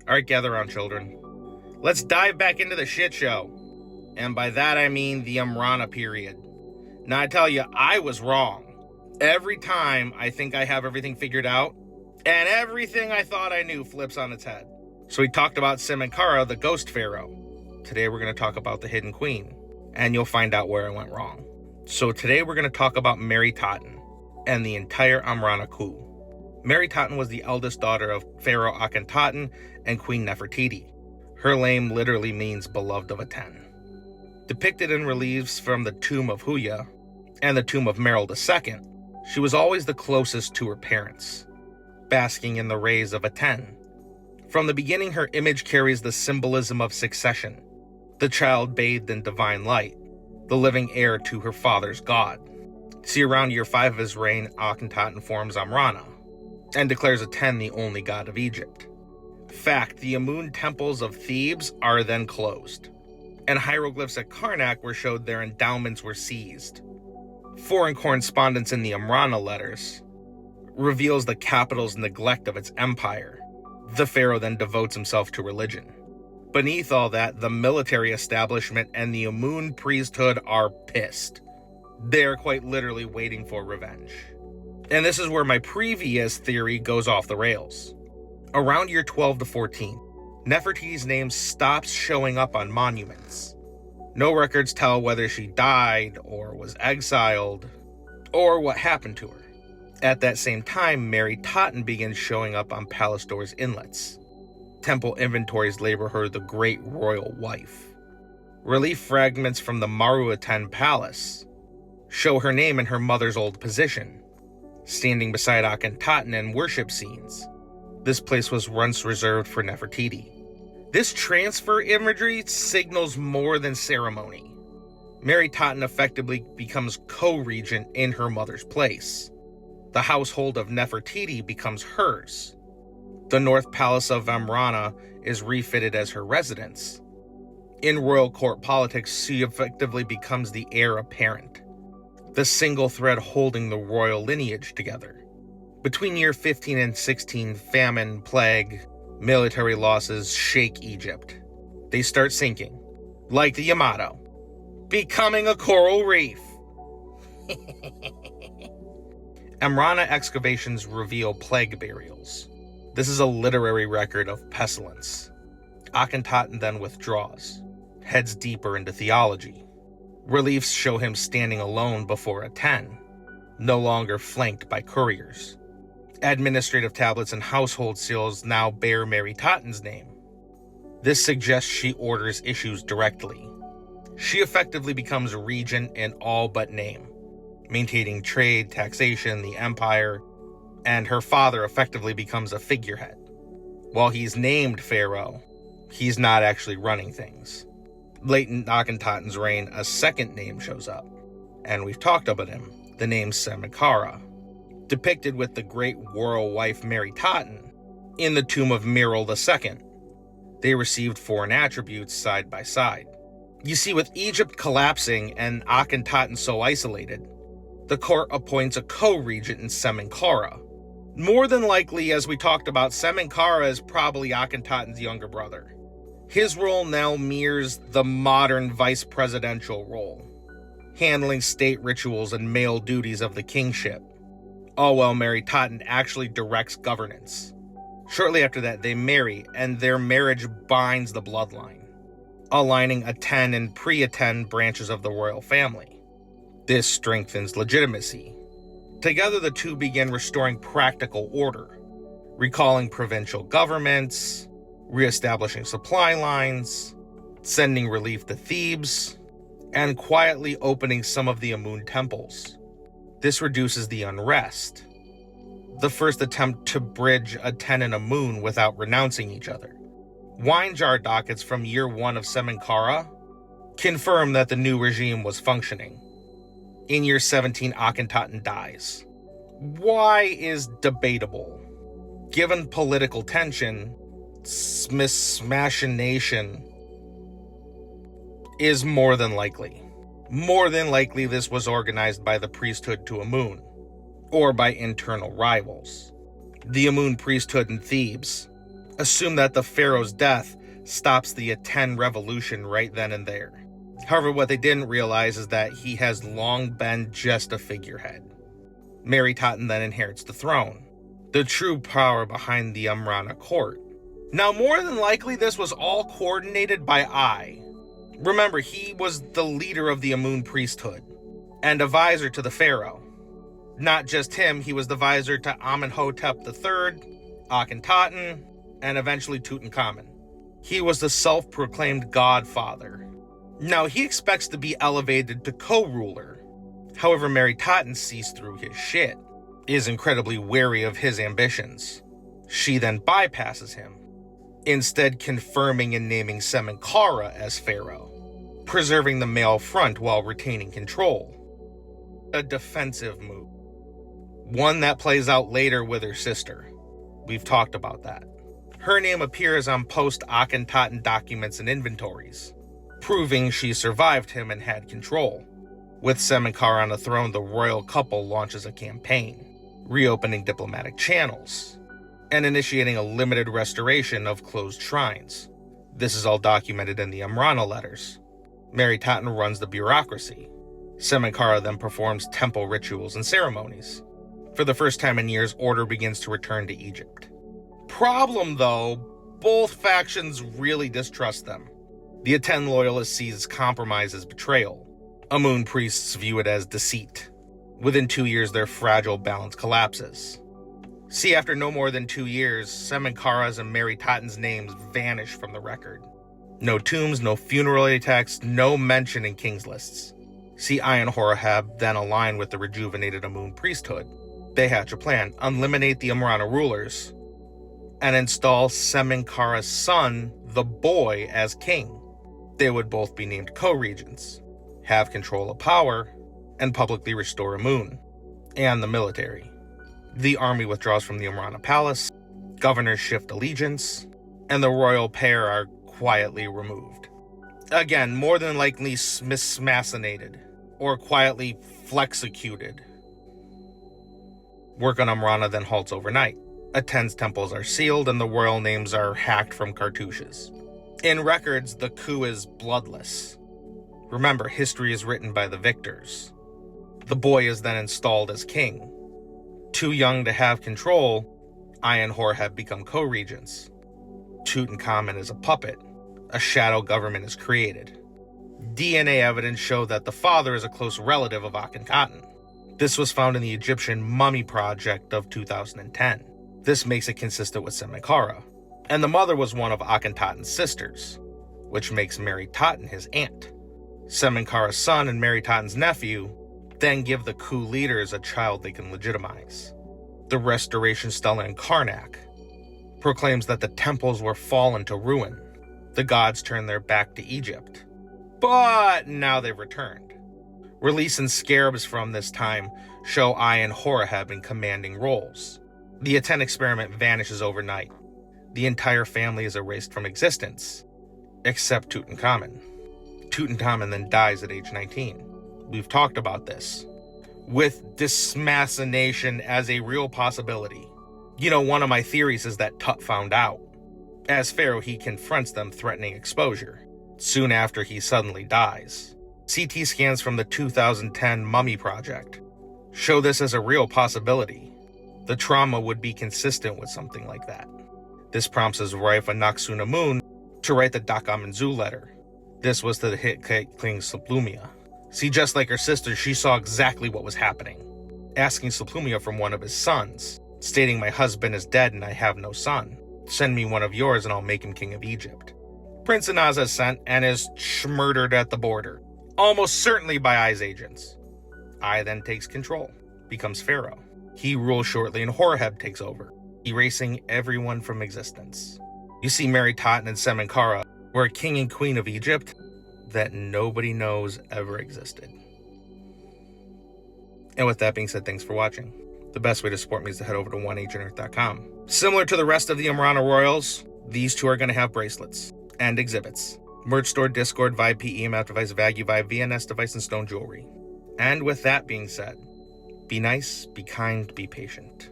Alright, gather around, children. Let's dive back into the shit show. And by that I mean the Amarna period. Now I tell you, I was wrong. Every time I think I have everything figured out, and everything I thought I knew flips on its head. So we talked about Smenkhkare, the ghost pharaoh. Today we're going to talk about the hidden queen, and you'll find out where I went wrong. So today we're going to talk about Meritaten and the entire Amarna Coup. Meritaten was the eldest daughter of Pharaoh Akhenaten and Queen Nefertiti. Her name literally means beloved of Aten. Depicted in reliefs from the tomb of Huya and the tomb of Meritaten II, she was always the closest to her parents, basking in the rays of Aten. From the beginning, her image carries the symbolism of succession, the child bathed in divine light, the living heir to her father's god. See, around year 5 of his reign, Akhenaten forms Amarna and declares Aten the only god of Egypt. Fact, the Amun temples of Thebes are then closed, and hieroglyphs at Karnak were showed their endowments were seized. Foreign correspondence in the Amarna letters reveals the capital's neglect of its empire. The pharaoh then devotes himself to religion. Beneath all that, the military establishment and the Amun priesthood are pissed. They're quite literally waiting for revenge. And this is where my previous theory goes off the rails. Around year 12 to 14, Nefertiti's name stops showing up on monuments. No records tell whether she died or was exiled or what happened to her. At that same time, Meritaten begins showing up on palace doors' inlets. Temple inventories label her the great royal wife. Relief fragments from the Meritaten palace show her name in her mother's old position, standing beside Akhenaten in worship scenes. This place was once reserved for Nefertiti. This transfer imagery signals more than ceremony. Meritaten effectively becomes co-regent in her mother's place. The household of Nefertiti becomes hers. The North Palace of Amarna is refitted as her residence. In royal court politics, she effectively becomes the heir apparent, the single thread holding the royal lineage together. Between year 15 and 16, famine, plague, military losses shake Egypt. They start sinking, like the Yamato, becoming a coral reef. Amarna excavations reveal plague burials. This is a literary record of pestilence. Akhenaten then withdraws, heads deeper into theology. Reliefs show him standing alone before Aten, no longer flanked by couriers. Administrative tablets and household seals now bear Meritaten's name. This suggests she orders issues directly. She effectively becomes regent in all but name, maintaining trade, taxation, the empire, and her father effectively becomes a figurehead. While he's named pharaoh, he's not actually running things. Late in Akhenaten's reign, a second name shows up, and we've talked about him, the name Smenkhkare, depicted with the great royal wife Meritaten in the tomb of Meritaten II. They received foreign attributes side by side. You see, with Egypt collapsing and Akhenaten so isolated, the court appoints a co-regent in Smenkhkare. More than likely, as we talked about, Smenkhkare is probably Akhenaten's younger brother. His role now mirrors the modern vice presidential role, handling state rituals and male duties of the kingship. All while Meritaten actually directs governance. Shortly after that, they marry, and their marriage binds the bloodline, aligning Aten and pre-Aten branches of the royal family. This strengthens legitimacy. Together, the two begin restoring practical order, recalling provincial governments, reestablishing supply lines, sending relief to Thebes, and quietly opening some of the Amun temples. This reduces the unrest, the first attempt to bridge Aten and Amun without renouncing each other. Wine jar dockets from year 1 of Smenkhkare confirm that the new regime was functioning. In year 17, Akhenaten dies. Why is debatable. Given political tension, machination is more than likely. More than likely this was organized by the priesthood to Amun, or by internal rivals. The Amun priesthood in Thebes assume that the pharaoh's death stops the Aten revolution right then and there. However, what they didn't realize is that he has long been just a figurehead. Meritaten then inherits the throne, the true power behind the Amarna court. Now, more than likely, this was all coordinated by Ai. Remember, he was the leader of the Amun priesthood and advisor to the pharaoh. Not just him, he was the advisor to Amenhotep III, Akhenaten, and eventually Tutankhamun. He was the self-proclaimed godfather. Now, he expects to be elevated to co-ruler. However, Meritaten sees through his shit, is incredibly wary of his ambitions. She then bypasses him, instead confirming and naming Smenkhkare as pharaoh, preserving the male front while retaining control. A defensive move. One that plays out later with her sister. We've talked about that. Her name appears on post-Akhenaten documents and inventories, proving she survived him and had control. With Smenkhkare on the throne, the royal couple launches a campaign, reopening diplomatic channels, and initiating a limited restoration of closed shrines. This is all documented in the Amarna letters. Meritaten runs the bureaucracy. Smenkhkare then performs temple rituals and ceremonies. For the first time in years, order begins to return to Egypt. Problem though, both factions really distrust them. The Aten loyalists see compromise as betrayal. Amun priests view it as deceit. Within 2 years, their fragile balance collapses. See, after no more than 2 years, Smenkhkare's and Meritaten's names vanish from the record. No tombs, no funeral texts, no mention in king's lists. See, Ai and Horeb then align with the rejuvenated Amun priesthood. They hatch a plan, eliminate the Amarna rulers, and install Smenkhkare's son, the boy, as king. They would both be named co-regents, have control of power, and publicly restore Amun and the military. The army withdraws from the Amarna palace, governors shift allegiance, and the royal pair are quietly removed. Again, more than likely mismacinated, or quietly flexecuted. Work on Amarna then halts overnight. Aten's temples are sealed and the royal names are hacked from cartouches. In records, the coup is bloodless. Remember, history is written by the victors. The boy is then installed as king. Too young to have control, Ai and Horeb become co-regents. Tutankhamun is a puppet. A shadow government is created. DNA evidence show that the father is a close relative of Akhenaten. This was found in the Egyptian Mummy Project of 2010. This makes it consistent with Smenkhkare. And the mother was one of Akhenaten's sisters, which makes Meritaten his aunt. Smenkhkare's son and Meritaten's nephew then give the coup leaders a child they can legitimize. The restoration stele in Karnak proclaims that the temples were fallen to ruin. The gods turned their back to Egypt. But now they've returned. Release and scarabs from this time show Ai and Horeb in commanding roles. The Aten experiment vanishes overnight. The entire family is erased from existence, except Tutankhamun. Tutankhamun then dies at age 19. We've talked about this, with dismassination as a real possibility. One of my theories is that Tut found out. As pharaoh, he confronts them, threatening exposure. Soon after, he suddenly dies. CT scans from the 2010 Mummy Project show this as a real possibility. The trauma would be consistent with something like that. This prompts his wife, Amun, to write the Dakamanzu letter. This was to the heretic King Suplumia. See, just like her sister, she saw exactly what was happening, asking Suplumia from one of his sons, stating, "My husband is dead and I have no son. Send me one of yours and I'll make him king of Egypt." Prince Anaza is sent and is murdered at the border, almost certainly by Ai's agents. Ai then takes control, becomes pharaoh. He rules shortly and Horeb takes over, erasing everyone from existence. You see, Meritaten and Smenkhkare were a king and queen of Egypt that nobody knows ever existed. And with that being said, thanks for watching. The best way to support me is to head over to oneagentearth.com. Similar to the rest of the Amarna royals, these two are going to have bracelets and exhibits. Merch store, Discord, Vibe, EMF device, Vagu Vibe, VNS device, and stone jewelry. And with that being said, be nice, be kind, be patient.